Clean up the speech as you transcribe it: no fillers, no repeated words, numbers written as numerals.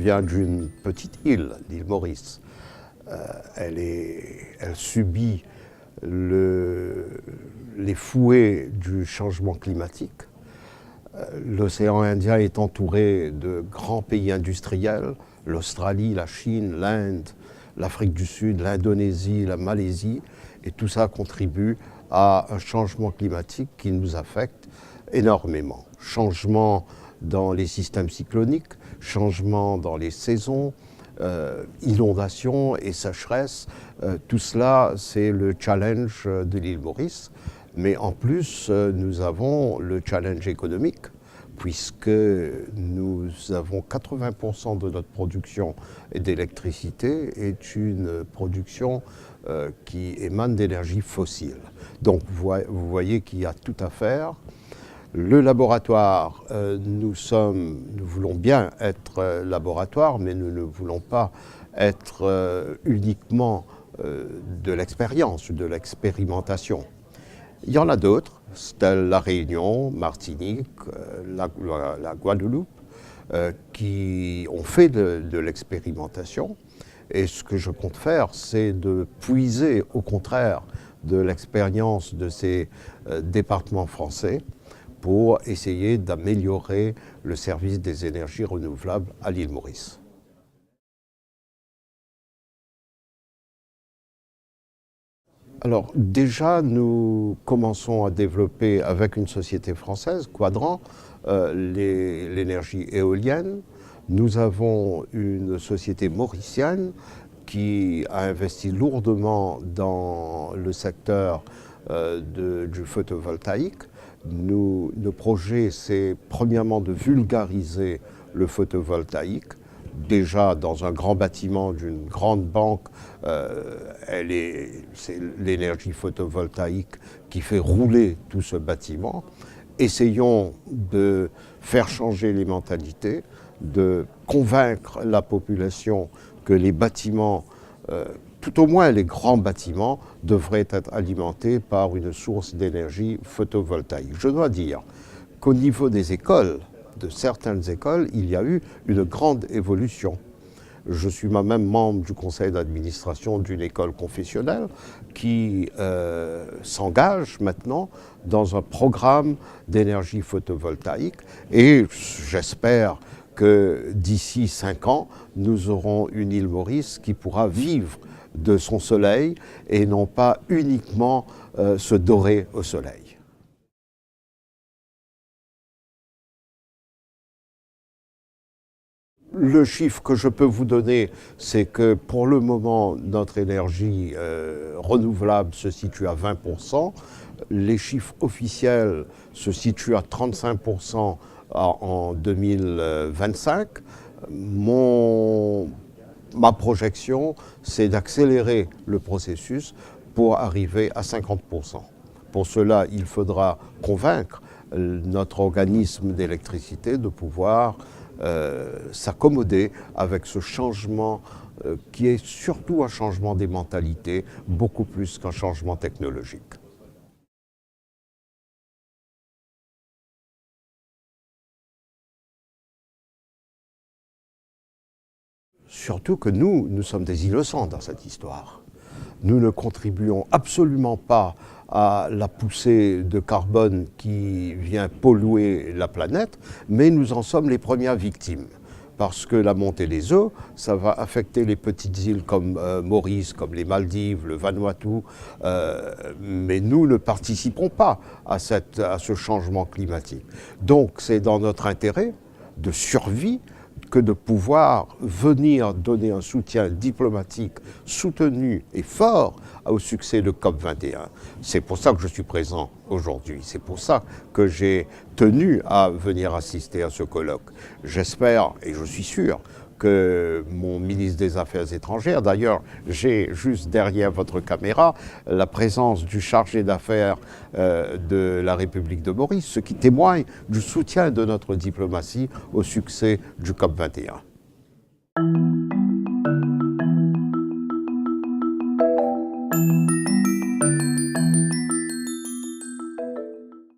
vient d'une petite île, l'île Maurice. Elle subit les fouets du changement climatique. L'océan Indien est entouré de grands pays industriels, l'Australie, la Chine, l'Inde, l'Afrique du Sud, l'Indonésie, la Malaisie, et tout ça contribue à un changement climatique qui nous affecte énormément. Changement dans les systèmes cycloniques, changement dans les saisons, inondations et sécheresses, tout cela c'est le challenge de l'île Maurice. Mais en plus, nous avons le challenge économique, puisque nous avons 80% de notre production d'électricité est une production qui émane d'énergie fossile. Donc vous voyez qu'il y a tout à faire. Le laboratoire, nous voulons bien être laboratoire, mais nous ne voulons pas être uniquement de l'expérience, de l'expérimentation. Il y en a d'autres, telles la Réunion, Martinique, la Guadeloupe, qui ont fait de l'expérimentation. Et ce que je compte faire, c'est de puiser au contraire de l'expérience de ces départements français pour essayer d'améliorer le service des énergies renouvelables à l'île Maurice. Alors déjà, nous commençons à développer avec une société française, Quadrant, l'énergie éolienne. Nous avons une société mauricienne qui a investi lourdement dans le secteur du photovoltaïque. Nos projets, c'est premièrement de vulgariser le photovoltaïque. Déjà dans un grand bâtiment d'une grande banque, c'est l'énergie photovoltaïque qui fait rouler tout ce bâtiment. Essayons de faire changer les mentalités, de convaincre la population que les bâtiments, tout au moins les grands bâtiments, devraient être alimentés par une source d'énergie photovoltaïque. Je dois dire qu'au niveau des écoles, de certaines écoles, il y a eu une grande évolution. Je suis moi-même membre du conseil d'administration d'une école confessionnelle qui s'engage maintenant dans un programme d'énergie photovoltaïque et j'espère que d'ici 5 ans, nous aurons une île Maurice qui pourra vivre de son soleil et non pas uniquement se dorer au soleil. Le chiffre que je peux vous donner, c'est que pour le moment, notre énergie renouvelable se situe à 20%. Les chiffres officiels se situent à 35% en 2025. Ma projection, c'est d'accélérer le processus pour arriver à 50%. Pour cela, il faudra convaincre notre organisme d'électricité de pouvoir s'accommoder avec ce changement qui est surtout un changement des mentalités, beaucoup plus qu'un changement technologique. Surtout que nous sommes des innocents dans cette histoire. Nous ne contribuons absolument pas à la poussée de carbone qui vient polluer la planète, mais nous en sommes les premières victimes. Parce que la montée des eaux, ça va affecter les petites îles comme Maurice, comme les Maldives, le Vanuatu, mais nous ne participons pas à ce changement climatique. Donc c'est dans notre intérêt de survie que de pouvoir venir donner un soutien diplomatique soutenu et fort au succès de COP21. C'est pour ça que je suis présent aujourd'hui. C'est pour ça que j'ai tenu à venir assister à ce colloque. J'espère et je suis sûr que mon ministre des Affaires étrangères, d'ailleurs j'ai juste derrière votre caméra la présence du chargé d'affaires de la République de Maurice, ce qui témoigne du soutien de notre diplomatie au succès du COP21.